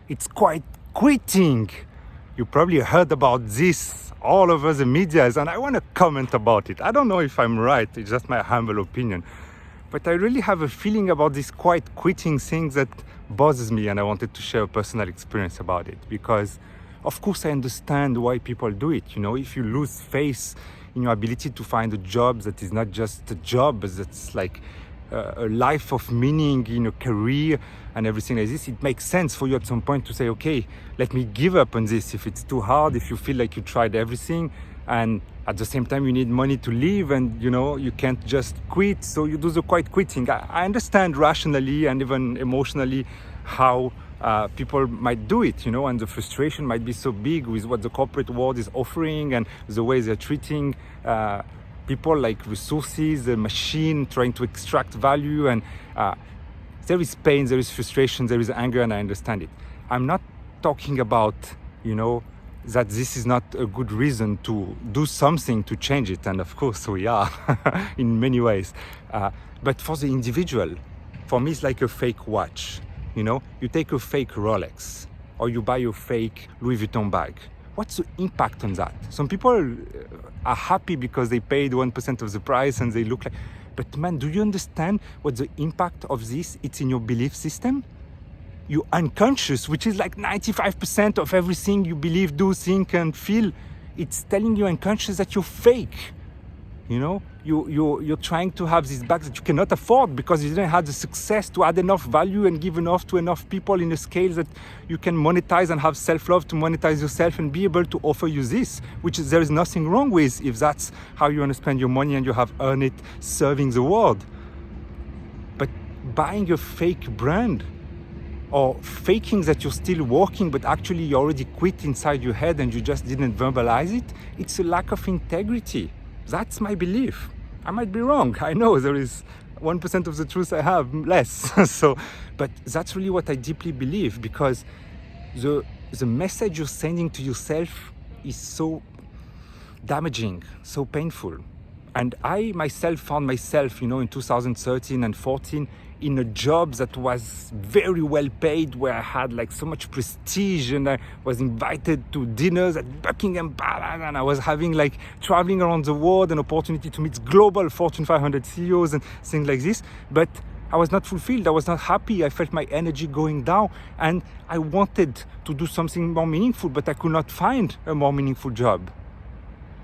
It's quite quitting. You probably heard about this all over the medias, and I want to comment about it. I don't know if I'm right, it's just my humble opinion. But I really have a feeling about this quite quitting thing that bothers me, and I wanted to share a personal experience about it. Because, of course, I understand why people do it. You know, if you lose faith in your ability to find a job that is not just a job, but that's like a life of meaning in a career and everything like this, it makes sense for you at some point to say, okay, let me give up on this if it's too hard, if you feel like you tried everything, and at the same time you need money to live, and you know you can't just quit, so you do the quite quitting. I understand rationally and even emotionally how people might do it, you know, and the frustration might be so big with what the corporate world is offering and the way they're treating people like resources, a machine, trying to extract value, and there is pain, there is frustration, there is anger, and I understand it. I'm not talking about, you know, that this is not a good reason to do something to change it, and of course we are in many ways. But for the individual, for me it's like a fake watch. You know, you take a fake Rolex or you buy a fake Louis Vuitton bag. What's the impact on that? Some people are happy because they paid 1% of the price and they look like... But man, do you understand what the impact of this? It's in your belief system. You're unconscious, which is like 95% of everything you believe, do, think, and feel. It's telling you unconscious that you're fake. You know, you're trying to have these bags that you cannot afford because you didn't have the success to add enough value and give enough to enough people in a scale that you can monetize and have self-love to monetize yourself and be able to offer you this, which is, there is nothing wrong with if that's how you want to spend your money and you have earned it serving the world. But buying a fake brand or faking that you're still working but actually you already quit inside your head and you just didn't verbalize it, it's a lack of integrity. That's my belief. I might be wrong. I know there is 1% of the truth I have, less. But that's really what I deeply believe, because the message you're sending to yourself is so damaging, so painful. And I myself found myself, you know, in 2013 and 14 in a job that was very well paid, where I had like so much prestige and I was invited to dinners at Buckingham Palace, and I was having like traveling around the world, an opportunity to meet global Fortune 500 CEOs and things like this. But I was not fulfilled. I was not happy. I felt my energy going down and I wanted to do something more meaningful, but I could not find a more meaningful job.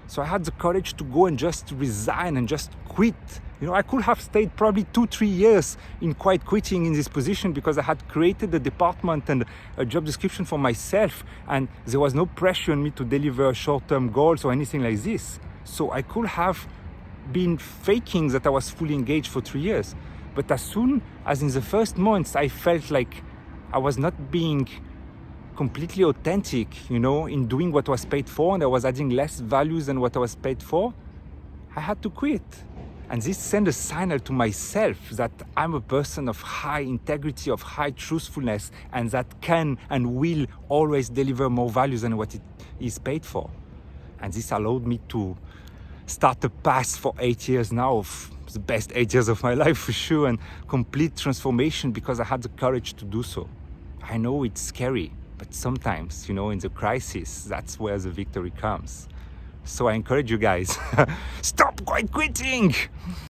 So I had the courage to go and just resign and just quit. You know, I could have stayed probably 2-3 years in quite quitting in this position because I had created a department and a job description for myself, and there was no pressure on me to deliver short-term goals or anything like this. So I could have been faking that I was fully engaged for 3 years. But as soon as in the first months I felt like I was not being completely authentic, you know, in doing what I was paid for, and I was adding less values than what I was paid for, I had to quit. And this sent a signal to myself that I'm a person of high integrity, of high truthfulness, and that can and will always deliver more values than what it is paid for. And this allowed me to start a path for 8 years now of the best 8 years of my life for sure, and complete transformation because I had the courage to do so. I know it's scary, but sometimes, you know, in the crisis, that's where the victory comes. So I encourage you guys, stop quitting!